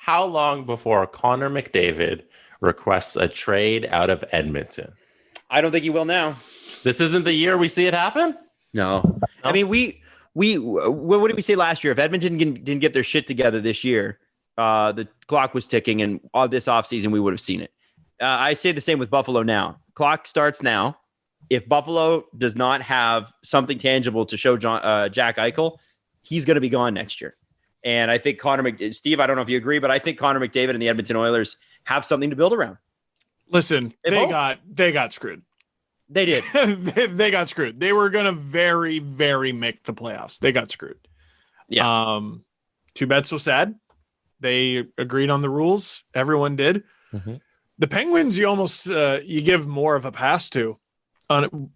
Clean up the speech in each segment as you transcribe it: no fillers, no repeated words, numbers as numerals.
how long before Connor McDavid requests a trade out of Edmonton? I don't think he will now. This isn't the year we see it happen? No. I mean, what did we say last year? If Edmonton didn't get their shit together this year, the clock was ticking, and all this offseason, we would have seen it. I say the same with Buffalo now. Clock starts now. If Buffalo does not have something tangible to show Jack Eichel, he's going to be gone next year. And I think Steve, I don't know if you agree, but I think Connor McDavid and the Edmonton Oilers have something to build around. Listen, they got screwed. They did. They got screwed. They were going to very, very make the playoffs. They got screwed. Yeah. Too bad, so sad. They agreed on the rules. Everyone did. Mm-hmm. The Penguins, you almost you give more of a pass to, on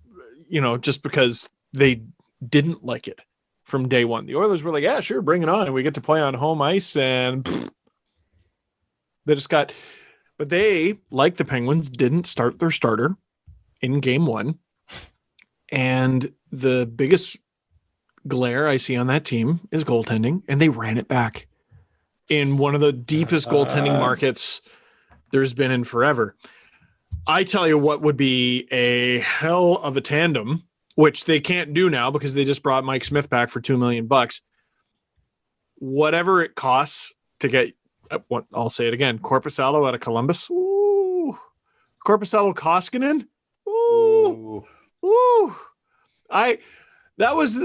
just because they didn't like it from day one. The Oilers were like, yeah, sure, bring it on, and we get to play on home ice, and they just got. But they, like the Penguins, didn't start their starter in game one, and the biggest glare I see on that team is goaltending, and they ran it back in one of the deepest goaltending markets there's been in forever. I tell you what would be a hell of a tandem, which they can't do now because they just brought Mike Smith back for $2 million. Whatever it costs to get what I'll say it again, Korpisalo out of Columbus. Ooh. Korpisalo Koskinen. Ooh. Ooh. That was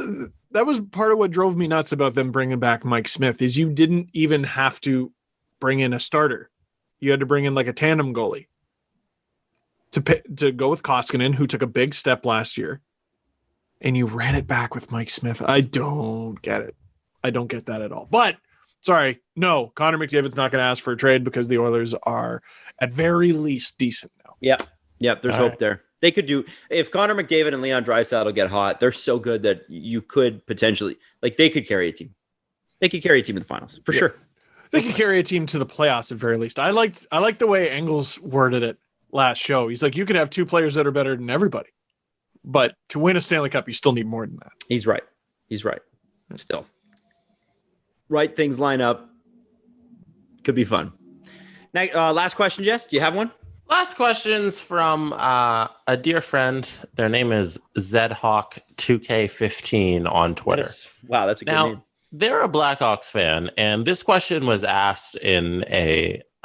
part of what drove me nuts about them bringing back Mike Smith is you didn't even have to bring in a starter. You had to bring in like a tandem goalie to go with Koskinen, who took a big step last year, and you ran it back with Mike Smith. I don't get it. I don't get that at all. But sorry, no, Connor McDavid's not going to ask for a trade because the Oilers are at very least decent now. Yep. There's hope there. They could do if Connor McDavid and Leon Draisaitl get hot. They're so good that you could potentially they could carry a team. They could carry a team in the finals for sure. They could carry a team to the playoffs at very least. I liked the way Engels worded it last show. He's like, you could have two players that are better than everybody, but to win a Stanley Cup, you still need more than that. He's right. Still, right things line up. Could be fun. Now, last question, Jess. Do you have one? Last question's from a dear friend. Their name is ZHawk2K15 on Twitter. Wow, that's a good name. They're a Blackhawks fan, and this question was asked in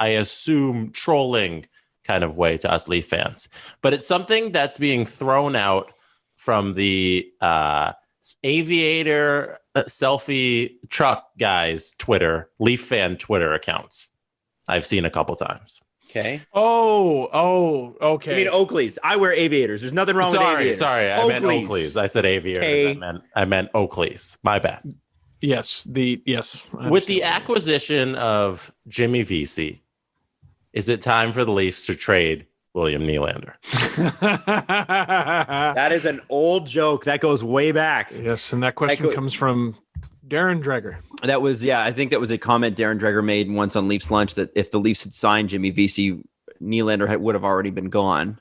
I assume, trolling kind of way to us Leaf fans. But it's something that's being thrown out from the aviator selfie truck guys Twitter, Leaf fan Twitter accounts. I've seen a couple times. Okay. Oh, okay. I mean Oakley's. I wear aviators. There's nothing wrong with aviators. Sorry. I meant Oakley's. I said aviators. I meant Oakley's. My bad. Yes. With the acquisition of Jimmy Vesey, is it time for the Leafs to trade William Nylander? That is an old joke. That goes way back. Yes, and that question comes from Darren Dreger. That was, I think that was a comment Darren Dreger made once on Leafs Lunch that if the Leafs had signed Jimmy Vesey, Nylander would have already been gone.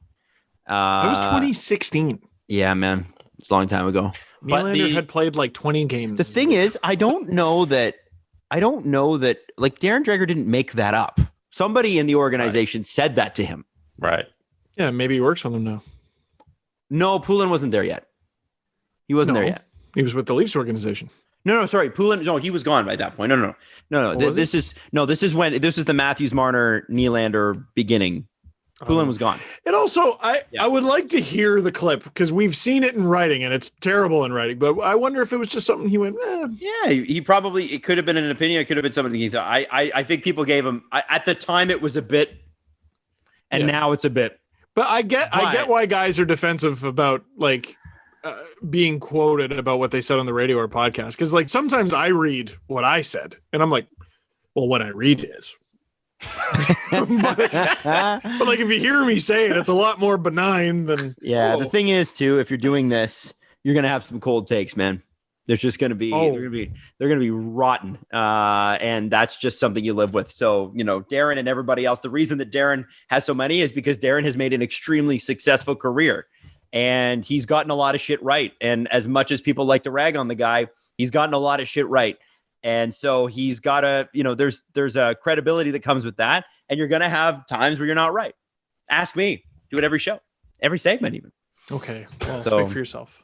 It was 2016. Yeah, man. It's a long time ago. Nylander had played like 20 games. The thing is, I don't know that like Darren Dreger didn't make that up. Somebody in the organization said that to him. Right. Yeah, maybe he works with them now. No, Poulin wasn't there yet. He wasn't there yet. He was with the Leafs organization. No, sorry. Poulin, no, he was gone by that point. No. This is the Matthews Marner Nylander beginning. Poulin was gone. And also, I would like to hear the clip because we've seen it in writing and it's terrible in writing. But I wonder if it was just something he went, Yeah, he probably, it could have been an opinion. It could have been something he thought. I think people gave him, at the time it was a bit, and now it's a bit. But I get why guys are defensive about being quoted about what they said on the radio or podcast. Because sometimes I read what I said and I'm like, well, what I read is. but if you hear me say it, it's a lot more benign than. Yeah, the thing is too, if you're doing this, you're gonna have some cold takes, man. There's just gonna be they're gonna be rotten, and that's just something you live with. So Darren and everybody else. The reason that Darren has so many is because Darren has made an extremely successful career, and he's gotten a lot of shit right. And as much as people like to rag on the guy, he's gotten a lot of shit right. And so he's got to, there's a credibility that comes with that. And you're going to have times where you're not right. Ask me. Do it every show, every segment even. Okay. Well, speak for yourself.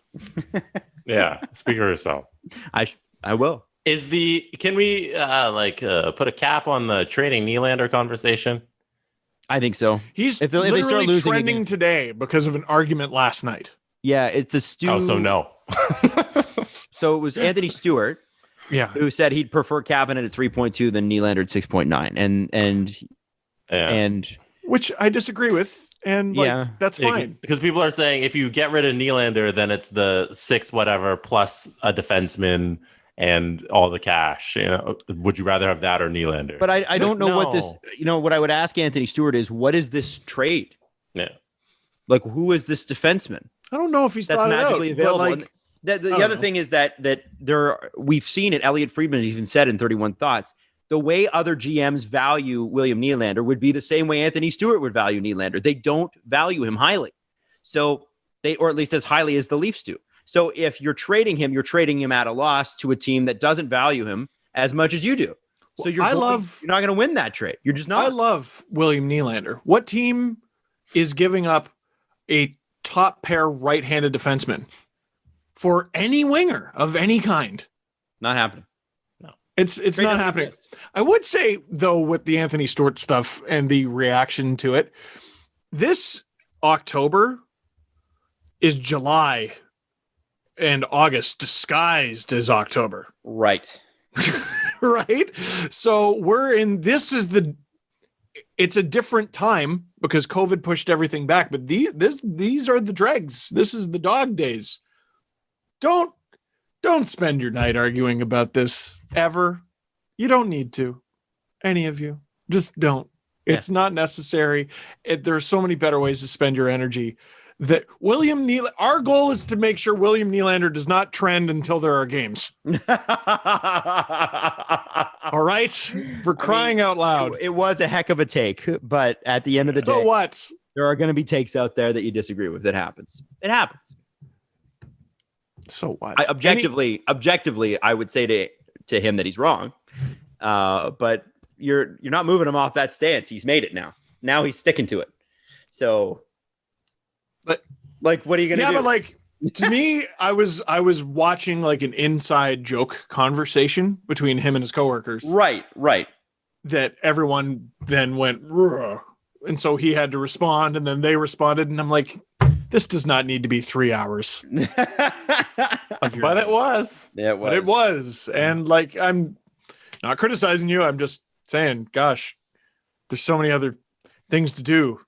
Yeah. Speak for yourself. I will. Can we put a cap on the trading Nylander conversation? I think so. He's if they start losing trending again today because of an argument last night. Yeah, it's the Stu. Oh, so no. So it was Anthony Stewart. Yeah, who said he'd prefer Kapanen at 3.2 than Nylander at 6.9, and which I disagree with, and that's fine because people are saying if you get rid of Nylander, then it's the 6 whatever plus a defenseman and all the cash. Would you rather have that or Nylander? But I don't know what this. What I would ask Anthony Stewart is, what is this trade? Yeah, like who is this defenseman? I don't know if he's that's magically available. The other know. thing is that we've seen it. Elliot Friedman even said in 31 Thoughts, the way other GMs value William Nylander would be the same way Anthony Stewart would value Nylander. They don't value him highly. So or at least as highly as the Leafs do. So if you're trading him at a loss to a team that doesn't value him as much as you do. So you're not going to win that trade. You're just not. I love William Nylander. What team is giving up a top pair right-handed defenseman for any winger of any kind? Not happening. No, it's not happening. Exist. I would say though, with the Anthony Stewart stuff and the reaction to it, this October is July and August disguised as October. Right. Right. So it's a different time because COVID pushed everything back, but these are the dregs. This is the dog days. Don't spend your night arguing about this ever. You don't need to. Any of you. Just don't. It's not necessary. There's so many better ways to spend your energy. That our goal is to make sure William Nylander does not trend until there are games. All right? For crying out loud. It was a heck of a take, but at the end of the day, so what? There are going to be takes out there that you disagree with. It happens. So what? Objectively, I would say to him that he's wrong. But you're not moving him off that stance. He's made it now. Now he's sticking to it. So, what are you going to do? Yeah, but to me, I was watching like an inside joke conversation between him and his coworkers. Right. That everyone then went, "Ruh," and so he had to respond, and then they responded, and I'm like, this does not need to be 3 hours. But it was. Yeah, it was. But it was. And I'm not criticizing you. I'm just saying, gosh, there's so many other things to do